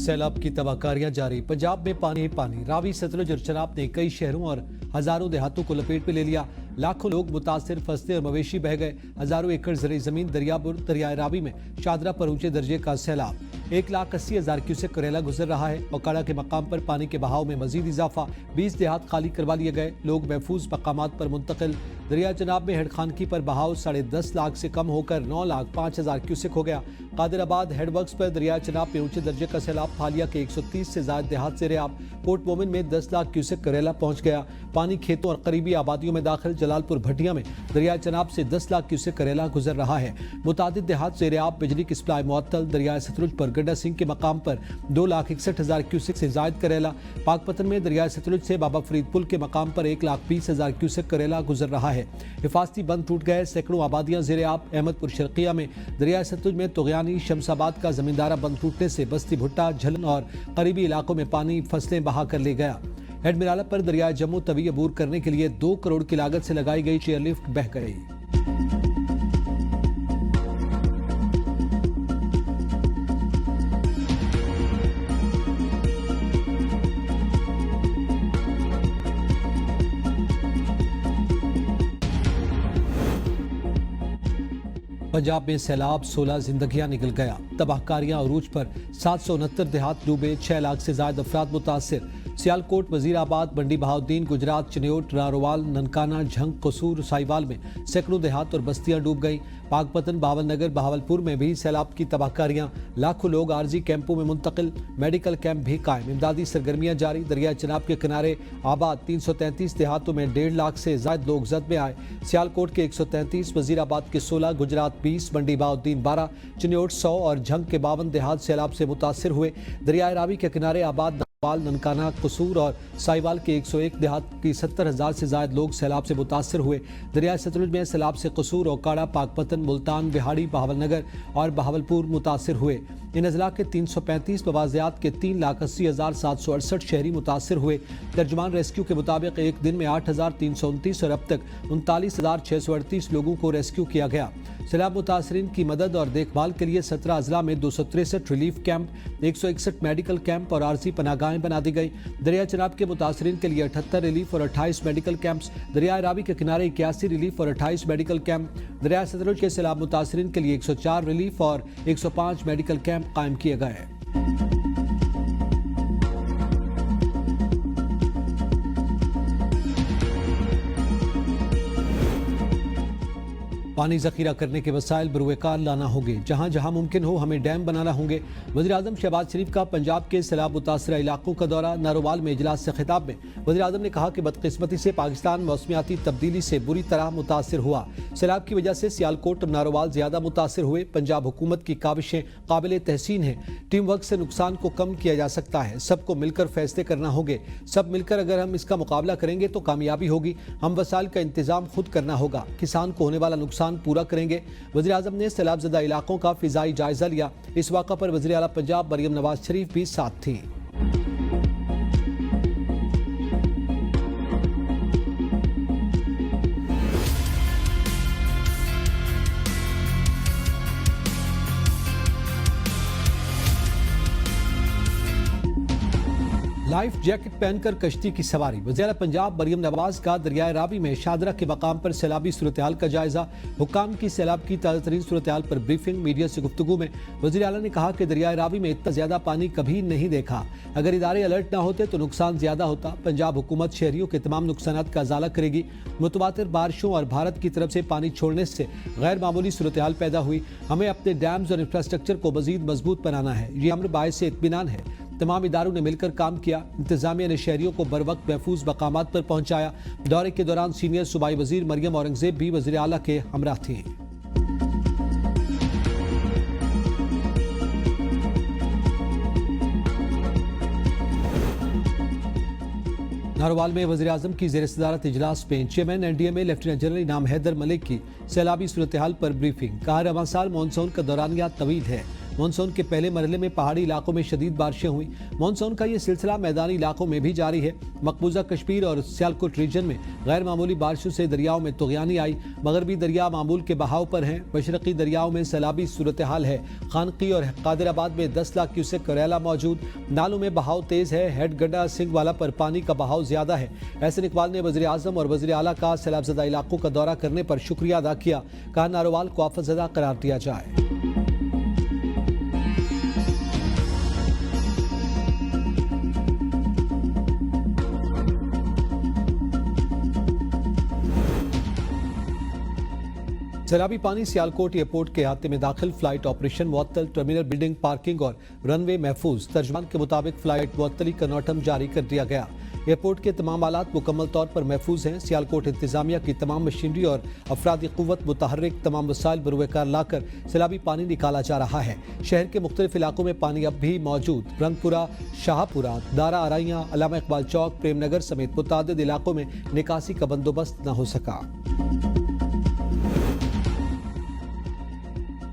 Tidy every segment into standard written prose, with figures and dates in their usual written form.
सैलाब की तबाहकारियां जारी। पंजाब में पानी ही पानी। रावी, सतलुज और चनाब ने कई शहरों और हजारों देहातों को लपेट में ले लिया। लाखों लोग मुतासिर, फसलें और मवेशी बह गए। हजारों एकड़ ज़रूरी जमीन दरियाए रावी में शादरा पर ऊंचे दर्जे का सैलाब। 1,80,000 क्यूसेक करेला गुजर रहा है। ओकाड़ा के मकाम पर पानी के बहाव में मजीद इजाफा। 20 देहात खाली करवा लिए गए, लोग महफूज मकामात पर मुंतकिल। दरिया चनाब में हेडखानकी पर बहाव 10.5 लाख से कम होकर 9,05,000 क्यूसेक हो गया। कादिराबाद हेडवर्क्स पर दरिया चनाब में ऊंचे दर्जे का सैलाब। फालिया के 130 से ज्यादा देहात से रेआब। पोर्ट मोमिन में 10 लाख क्यूसेक करेला पहुंच गया। पानी खेतों और करीबी आबादियों में दाखिल। जलालपुर भटिया में दरिया चनाब से 10 लाख क्यूसेक करेला गुजर रहा है। मुतादिद देहात से रेआब। बिजली की सप्लाई मुअत्तल। दरिया सतलुज पर गड्डा सिंह के मकाम पर 2,61,000 क्यूसेक से जायद करेला। पाकपतन में दरिया सतलुज से बाबा फरीद पुल के मकाम पर 1,20,000 क्यूसेक करेला गुजर रहा है। हिफाजती बंद टूट गए, सैकड़ों आबादियां ज़ेरे आब। अहमदपुर शर्किया में दरिया सतलुज में तुगयानी शमसाबाद का जमींदारा बंद टूटने से बस्ती भुट्टा, झलन और करीबी इलाकों में पानी फसलें बहा कर ले गया। हेडमिराला पर दरिया जम्मू तवी अबूर करने के लिए 2 करोड़ की लागत से लगाई गई चेयरलिफ्ट बह गई। पंजाब में सैलाब, 16 जिंदगियां निकल गया। तबाहकारियां अरूज पर। 769 देहात डूबे। 6 लाख से ज्यादा अफराद मुतासिर। सियालकोट, वजीराबाद, मंडी बहाउद्दीन, गुजरात, चिन्योट, रारोवाल, ननकाना, झंग, कसूर, साहिवाल में सैकड़ों देहात और बस्तियां डूब गईं। पाकपतन, बहावलनगर, बहावलपुर में भी सैलाब की तबाहकारियां। लाखों लोग आरजी कैंपों में मुंतकिल। मेडिकल कैंप भी कायम। इमदादी सरगर्मियां जारी। दरिया चनाब के किनारे आबाद 333 देहातों में 1.5 लाख से ज्यादा लोग जद में आए। सियालकोट के 133, वजीराबाद के 16, गुजरात 20, मंडी बहाउद्दीन 12, चिन्योट 100 और झंग के 52 देहात सैलाब से मुतासिर हुए। दरिया रावी के किनारे आबाद ननकाना, कसूर और साहिवाल के 101 देहात की 70,000 से ज्यादा लोग सैलाब से मुतासिर हुए। दरिया सतलुज में सैलाब से कसूर, ओकाड़ा, पाकपतन, मुल्तान, बिहाड़ी, बहावलनगर और बहावलपुर मुतासिर हुए। इन अजला के 335 मवाजियात के 3,80,768 शहरी मुतासिर हुए। तर्जुमान रेस्क्यू के मुताबिक एक दिन में 8,329 और अब तक 39,638 लोगों को रेस्क्यू किया गया। सैलाब मुतासरीन की मदद और देखभाल के लिए 17 अजला में 263 रिलीफ कैंप, 161 मेडिकल कैंप और आरजी पनागाहें बना दी गई। दरिया चनाब के मुतासरीन के लिए 78 रिलीफ और 28 मेडिकल कैंप्स। दरिया रावी के किनारे 81 रिलीफ और 28 मेडिकल कैंप। दरिया सतलुज के सैलाब मुतासरीन के लिए 104 रिलीफ और 105 मेडिकल कैंप कायम किए गए। पानी जखीरा करने के वसाइल बरूएकार लाना होंगे। जहां जहां मुमकिन हो हमें डैम बनाना होंगे। वज़ीर-ए-आज़म शहबाज शरीफ का पंजाब के सैलाब मुतासरा इलाकों का दौरा। नारोवाल में इजलास से खिताब में वज़ीर-ए-आज़म ने कहा कि बदकिस्मती से पाकिस्तान मौसमियाती तब्दीली से बुरी तरह मुतासिर हुआ। सैलाब की वजह से सियालकोट और नारोवाल ज्यादा मुतासिर हुए। पंजाब हुकूमत की काविशें काबिल तहसीन हैं। टीम वर्क से नुकसान को कम किया जा सकता है। सबको मिलकर फैसले करना होंगे। सब मिलकर अगर हम इसका मुकाबला करेंगे तो कामयाबी होगी। हम वसाइल का इंतजाम खुद करना होगा। किसान को होने वाला नुकसान पूरा करेंगे। वज़ीर-ए-आज़म ने सैलाब ज़दा इलाकों का फिजाई जायजा लिया। इस वाक़ा पर वज़ीर आला पंजाब मरियम नवाज शरीफ भी साथ थी। लाइफ जैकेट पहनकर कश्ती की सवारी। वज़ीर पंजाब मरियम नवाज का दरियाए रावी में शादरा के मकाम पर सैलाबी सूरत हाल का जायजा। हुक्काम की सैलाब की ताज़ा तरीन सूरत हाल पर ब्रीफिंग। मीडिया से गुफ्तगू में वज़ीर आला ने कहा कि दरियाए रावी में इतना ज्यादा पानी कभी नहीं देखा। अगर इदारे अलर्ट ना होते तो नुकसान ज्यादा होता। पंजाब हुकूमत शहरियों के तमाम नुकसानात का अजाला करेगी। मुतवातिर बारिशों और भारत की तरफ से पानी छोड़ने से गैर मामूली सूरत हाल पैदा हुई। हमें अपने डैम्स और इंफ्रास्ट्रक्चर को मजीद मजबूत बनाना है। ये अम्र बायस इत्मीनान है। तमाम इदारों ने मिलकर काम किया। इंतजामिया ने शहरियों को बर वक्त महफूज मकामात पर पहुंचाया। दौरे के दौरान सीनियर सूबाई वजीर मरियम औरंगजेब भी वजीर आला के हमरा थी। नारोवाल में वज़ीर-ए-आज़म की ज़ेर सदारत इजलास में चेयरमैन NDMA लेफ्टिनेंट जनरल इनाम हैदर मलिक की सैलाबी सूरत हाल पर ब्रीफिंग। कहा रवां साल मानसून का दौरानिया तवील है। मानसून के पहले मरहले में पहाड़ी इलाकों में शदीद बारिशें हुई। मानसून का ये सिलसिला मैदानी इलाकों में भी जारी है। मकबूजा कश्मीर और सियालकोट रीजन में गैर मामूली बारिशों से दरियाओं में तुगयानी आई। मगरबी दरिया मामूल के बहाव पर हैं। मशरकी दरियाओं में सैलाबी सूरत हाल है। खानकी और कादिराबाद में 10 लाख क्यूसेक करेला मौजूद। नालों में बहाव तेज है। हेडगड्डा सिंहवाला पर पानी का बहाव ज्यादा है। एहसन इकबाल ने वज़ीर आज़म और वज़ीर आला का सैलाबज़दा इलाकों का दौरा करने पर शुक्रिया अदा किया। कहा नारोवाल को आफतज़दा करार दिया जाए। सैलाबी पानी सियालकोट एयरपोर्ट के अहाते में दाखिल। फ्लाइट ऑपरेशन मुअत्तल। टर्मिनल बिल्डिंग, पार्किंग और रनवे महफूज। तर्जमान के मुताबिक फ्लाइट मुअत्तली का नोटम जारी कर दिया गया। एयरपोर्ट के तमाम आलात मुकम्मल तौर पर महफूज हैं। सियालकोट इंतजामिया की तमाम मशीनरी और अफरादी क़ुव्वत मुतहर्रिक तमाम वसाइल बरूएकार लाकर सैलाबी पानी निकाला जा रहा है। शहर के मुख्तलिफ इलाकों में पानी अब भी मौजूद। रंगपुरा, शाहपुरा, दारा आराइयाँ, अल्लामा इकबाल चौक, प्रेम नगर समेत मुतअद्दिद इलाकों में निकासी का बंदोबस्त न हो सका।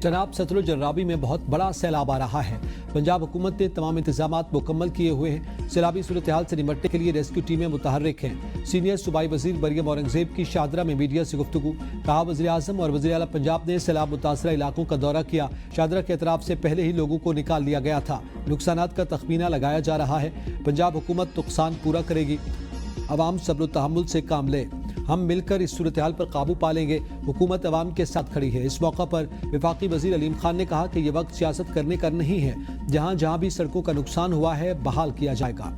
जनाब सतलुज और रावी में बहुत बड़ा सैलाब आ रहा है। पंजाब हुकूमत ने तमाम इंतजामात मुकम्मल किए हुए हैं। सैलाबी सूरत हाल से निपटने के लिए रेस्क्यू टीमें मुतहर्रिक हैं। सीनियर सूबाई वजीर मरियम औरंगजेब की शादरा में मीडिया से गुफ्तगू। कहा वज़ीर आज़म और वज़ीर आला पंजाब ने सैलाब मुतासरा इलाकों का दौरा किया। शादरा के अतराफ से पहले ही लोगों को निकाल लिया गया था। नुकसानात का तखमीना लगाया जा रहा है। पंजाब हुकूमत नुकसान पूरा करेगी। अवाम सब्र तहम्मुल से काम ले। हम मिलकर इस सूरत हाल पर काबू पा लेंगे। हुकूमत अवाम के साथ खड़ी है। इस मौका पर वफाकी वजीर अलीम खान ने कहा कि यह वक्त सियासत करने का नहीं है। जहां जहां भी सड़कों का नुकसान हुआ है बहाल किया जाएगा।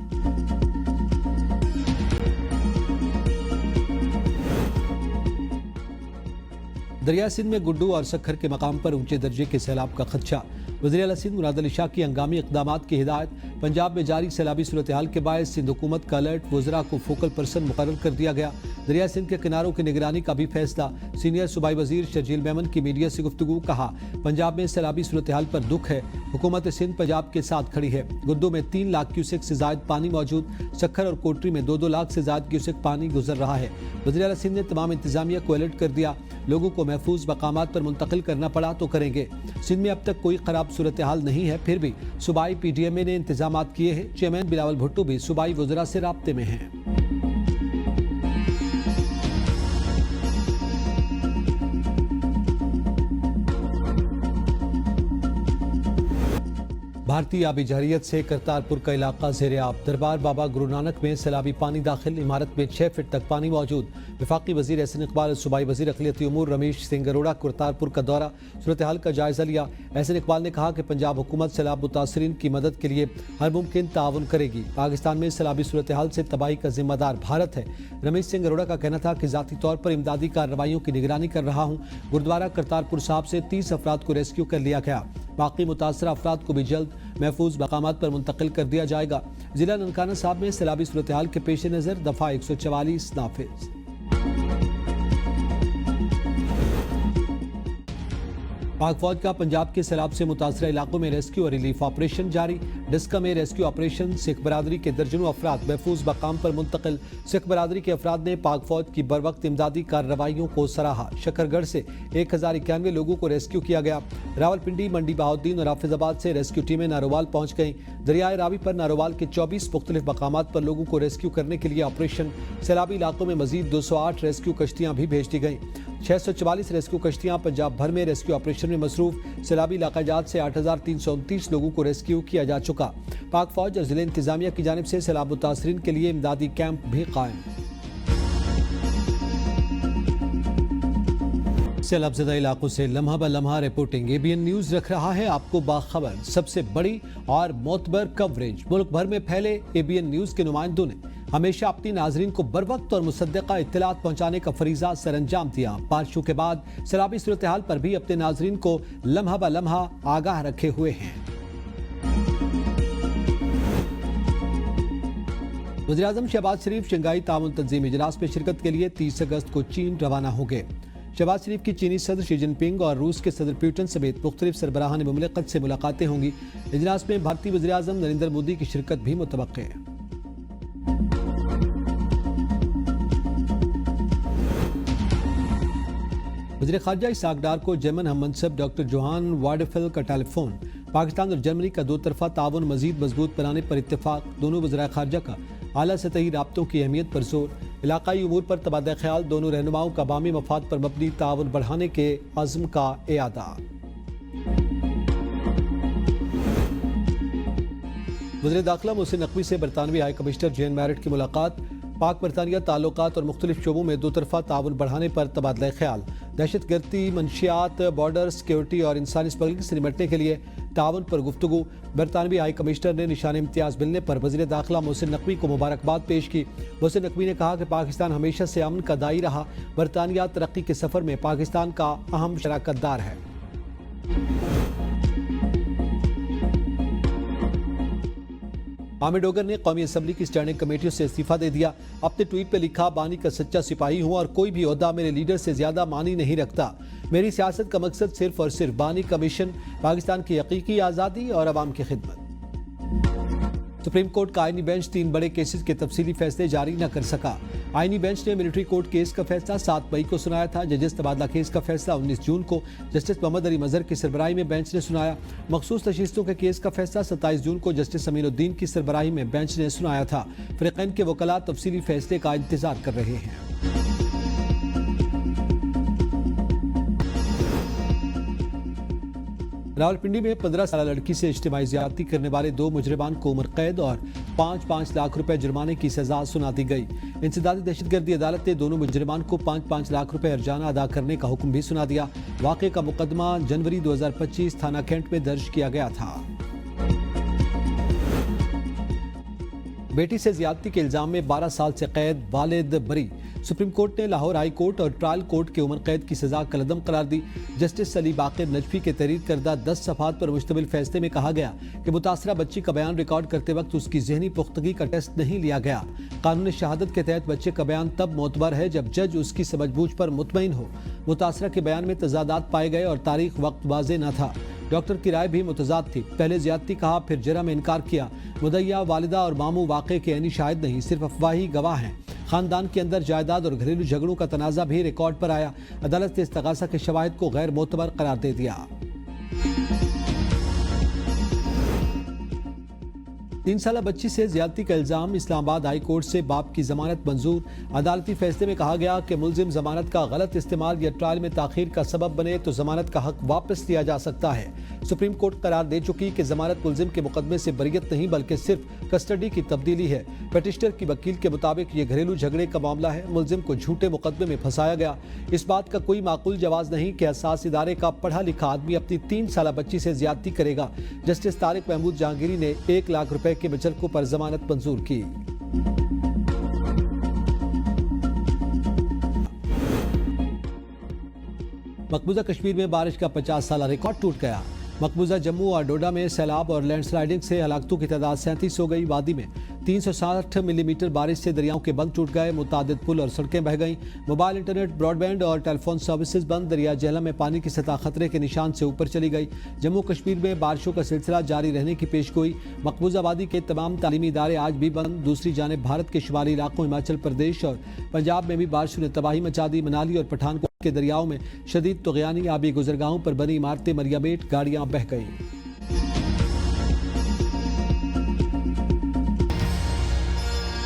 दरिया सिंध में गुड्डू और सखर के मकाम पर ऊंचे दर्जे के सैलाब का खदशा। वज़ीर आला सिंध मुराद अली शाह की हंगामी इक़दामात की हिदायत। पंजाब में जारी सैलाबी सूरत हाल के बायस सिंध हुकूमत का अलर्ट। वज़रा को फोकल पर्सन मुकर्रर कर दिया गया। दरिया सिंध के किनारों की निगरानी का भी फैसला। सीनियर सूबाई वजीर शर्जील मेमन की मीडिया से गुफ्तगू। कहा पंजाब में सैलाबी सूरत हाल पर दुख है। हुकूमत सिंध पंजाब के साथ खड़ी है। गुड्डू में 3 लाख क्यूसेक से जायद पानी मौजूद। सखर और कोटरी में 2-2 लाख से जायद क्यूसेक पानी गुजर रहा है। वज़ीर आला सिंध ने तमाम इंतजामिया को अलर्ट कर दिया। लोगों को महफूज मकामात पर मुंतकिल करना पड़ा तो करेंगे। सिंध में अब तक कोई खराब सूरत हाल नहीं है। फिर भी सूबाई PDMA ने इंतजामात किए हैं। चेयरमैन बिलावल भुट्टो भी सूबाई वज़रा से राब्ते में हैं। भारतीय आबी जहरियत से करतारपुर का इलाका ज़ेर-ए-आब। दरबार बाबा गुरु नानक में सैलाबी पानी दाखिल। इमारत में 6 फीट तक पानी मौजूद। वफाकी वजीर एहसन इकबाल, सूबाई वजीर अक़लियती उमूर रमेश सिंह अरोड़ा करतारपुर का दौरा, सूरत हाल का जायजा लिया। एहसन इकबाल ने कहा कि पंजाब हुकूमत सैलाब मुतासरीन की मदद के लिए हर मुमकिन ताउन करेगी। पाकिस्तान में सैलाबी सूरत हाल से तबाही का जिम्मेदार भारत है। रमेश सिंह अरोड़ा का कहना था कि ज़ाती तौर पर इमदादी कार्रवाइयों की निगरानी कर रहा हूँ। गुरुद्वारा करतारपुर साहब से 30 अफराद को रेस्क्यू कर लिया गया। बाकी मुतासरा अफराद को भी जल्द महफूज मकामात पर मुंतकिल कर दिया जाएगा। जिला ननकाना साहब में सैलाबी सूरत हाल के पेश नज़र दफ़ा 144 नाफिज। पाक फौज का पंजाब के सैलाब से मुतासरा इलाकों में रेस्क्यू और रिलीफ ऑपरेशन जारी। डिस्का में रेस्क्यू ऑपरेशन। सिख बरादरी के दर्जनों अफराद महफूज मकाम पर मुंतकिल। सिख बरादरी के अफराद ने पाक फौज की बर वक्त इमदादी कार्रवाइयों को सराहा। शकरगढ़ से 1091 लोगों को रेस्क्यू किया गया। रावलपिंडी, मंडी बहाउद्दीन और हाफिजाबाद से रेस्क्यू टीमें नारोवाल पहुंच गईं। दरियाए रावी पर नारोवाल के 24 मुख्तलिफ मकामात पर लोगों को रेस्क्यू करने के लिए ऑपरेशन। सैलाबी इलाकों में मजीद 208 रेस्क्यू कश्तियां भी भेज दी गईं। 644 रेस्क्यू कश्तियां पंजाब भर में रेस्क्यू ऑपरेशन में मसरूफ। सैलाबी इलाकाजात से 8329 लोगों को रेस्क्यू किया जा चुका। पाक फौज और जिले इंतजामिया की जानिब से सैलाब मुतासरीन के लिए इमदादी कैंप भी कायम। सैलाबज़दा इलाकों से लम्हा ब लम्हा रिपोर्टिंग ABN न्यूज़ रख रहा है आपको बाखबर, सबसे बड़ी और मोतबर कवरेज। मुल्क भर में फैले ABN न्यूज़ के नुमाइंदों ने हमेशा अपनी नाजरीन को बर वक्त और मुसद्दक़ा इत्तलात पहुँचाने का फरीज़ा सर अंजाम दिया। बारिशों के बाद सैलाबी सूरत हाल पर भी अपने नाजरीन को लम्हा ब लम्हा आगाह रखे हुए हैं। वज़ीर-ए-आज़म शहबाज शरीफ शंघाई ताउन तंजीम इजलास में शिरकत के लिए 30 अगस्त को चीन रवाना हो गए। शहबाज शरीफ की चीनी सदर शी जिनपिंग और रूस के सदर पुतिन समेत मुख्तलिफ सरबराहान मुमलिकत से मुलाकातें होंगी। इजलास में भारतीय वज़ीर-ए-आज़म नरेंद्र मोदी की शिरकत भी मुतवक्के है। وزیر خارجہ اسحاق ڈار کو جرمن ہم منصب ڈاکٹر جوہان وارڈفل کا ٹیلی فون۔ پاکستان اور جرمنی کا دو طرفہ تعاون مزید مضبوط بنانے پر اتفاق، دونوں وزرائے خارجہ کا اعلیٰ سطحی رابطوں کی اہمیت پر زور، علاقائی امور پر تبادلہ خیال، دونوں رہنماؤں کا باہمی مفاد پر مبنی تعاون بڑھانے کے عزم کا اعادہ۔ وزیر داخلہ محسن نقوی سے برطانوی ہائی کمشنر جین میرٹ کی ملاقات، پاک برطانیہ تعلقات اور مختلف شعبوں میں دو طرفہ تعاون بڑھانے پر تبادلہ خیال، دہشت گردی، منشیات، بارڈر سیکیورٹی اور انسانی اسمگلنگ سے نمٹنے کے لیے تعاون پر گفتگو۔ برطانوی ہائی کمشنر نے نشان امتیاز ملنے پر وزیر داخلہ محسن نقوی کو مبارکباد پیش کی۔ محسن نقوی نے کہا کہ پاکستان ہمیشہ سے امن کا داعی رہا، برطانیہ ترقی کے سفر میں پاکستان کا اہم شراکت دار ہے۔ عامر ڈوگر نے قومی اسمبلی کی اسٹینڈنگ کمیٹیوں سے استعفیٰ دے دیا۔ اپنے ٹویٹ پہ لکھا، بانی کا سچا سپاہی ہوں اور کوئی بھی عہدہ میرے لیڈر سے زیادہ معنی نہیں رکھتا۔ میری سیاست کا مقصد صرف اور صرف بانی کا مشن، پاکستان کی حقیقی آزادی اور عوام کی خدمت۔ سپریم کورٹ کا آئینی بینچ 3 بڑے کیسز کے تفصیلی فیصلے جاری نہ کر سکا۔ آئینی بینچ نے ملٹری کورٹ کیس کا فیصلہ 7 مئی کو سنایا تھا۔ ججز تبادلہ کیس کا فیصلہ 19 جون کو جسٹس محمد علی مظہر کی سربراہی میں بینچ نے سنایا۔ مخصوص نشستوں کے کیس کا فیصلہ 27 جون کو جسٹس امین الدین کی سربراہی میں بینچ نے سنایا تھا۔ فریقین کے وکلاء تفصیلی فیصلے کا انتظار کر رہے ہیں۔ راولپنڈی میں 15 سالہ لڑکی سے اجتماعی زیادتی کرنے والے 2 مجرمان کو عمر قید اور 5 لاکھ روپے جرمانے کی سزا سنا دی گئی۔ انسدادی دہشت گردی عدالت نے دونوں مجرمان کو 5 لاکھ روپے ارجانہ ادا کرنے کا حکم بھی سنا دیا۔ واقعے کا مقدمہ جنوری 2025 تھانہ کینٹ میں درج کیا گیا تھا۔ بیٹی سے زیادتی کے الزام میں 12 سال سے قید، والد بری۔ سپریم کورٹ نے لاہور ہائی کورٹ اور ٹرائل کورٹ کے عمر قید کی سزا کالعدم قرار دی۔ جسٹس علی باقر نجفی کے تحریر کردہ 10 صفحات پر مشتمل فیصلے میں کہا گیا کہ متاثرہ بچی کا بیان ریکارڈ کرتے وقت اس کی ذہنی پختگی کا ٹیسٹ نہیں لیا گیا۔ قانون شہادت کے تحت بچے کا بیان تب معتبر ہے جب جج اس کی سمجھ بوجھ پر مطمئن ہو۔ متاثرہ کے بیان میں تضادات پائے گئے اور تاریخ وقت واضح نہ تھا۔ ڈاکٹر کی رائے بھی متضاد تھی، پہلے زیادتی کہا پھر جرم انکار کیا۔ مدعیہ والدہ اور ماموں واقعے کے عینی شاہد نہیں، صرف افواہی گواہ ہیں۔ خاندان کے اندر جائیداد اور گھریلو جھگڑوں کا تنازع بھی ریکارڈ پر آیا۔ عدالت نے استغاثہ کے شواہد کو غیر معتبر قرار دے دیا۔ 3 سالہ بچی سے زیادتی کا الزام، اسلام آباد ہائی کورٹ سے باپ کی ضمانت منظور۔ عدالتی فیصلے میں کہا گیا کہ ملزم ضمانت کا غلط استعمال یا ٹرائل میں تاخیر کا سبب بنے تو ضمانت کا حق واپس لیا جا سکتا ہے۔ سپریم کورٹ قرار دے چکی کہ ضمانت ملزم کے مقدمے سے بریت نہیں بلکہ صرف کسٹڈی کی تبدیلی ہے۔ پٹیشنر کی وکیل کے مطابق یہ گھریلو جھگڑے کا معاملہ ہے، ملزم کو جھوٹے مقدمے میں پھنسایا گیا۔ اس بات کا کوئی معقول جواز نہیں کہ حساس ادارے کا پڑھا لکھا آدمی اپنی 3 سالہ بچی سے زیادتی کرے گا۔ جسٹس طارق محمود جہانگیری نے 1 لاکھ روپے کے مچلقوں پر ضمانت منظور کی۔ مقبوضہ کشمیر میں بارش کا 50 سالہ ریکارڈ ٹوٹ گیا۔ مقبوضہ جموں اور ڈوڈا میں سیلاب اور لینڈ سلائیڈنگ سے ہلاکتوں کی تعداد 37 ہو گئی۔ وادی میں 360 ملی میٹر بارش سے دریاؤں کے بند ٹوٹ گئے، متعدد پل اور سڑکیں بہہ گئیں، موبائل انٹرنیٹ، براڈ بینڈ اور ٹیلی فون سروسز بند۔ دریا جہلم میں پانی کی سطح خطرے کے نشان سے اوپر چلی گئی۔ جموں کشمیر میں بارشوں کا سلسلہ جاری رہنے کی پیش گوئی۔ مقبوضہ وادی کے تمام تعلیمی ادارے آج بھی بند۔ دوسری جانب بھارت کے شمالی علاقوں ہماچل پردیش اور پنجاب میں بھی بارشوں نے تباہی مچا دی۔ منالی اور پٹھان کوٹ کے دریاؤں میں شدید طغیانی، آبی گزرگاہوں پر بنی عمارتیں مریا میٹ، گاڑیاں بہہ گئیں۔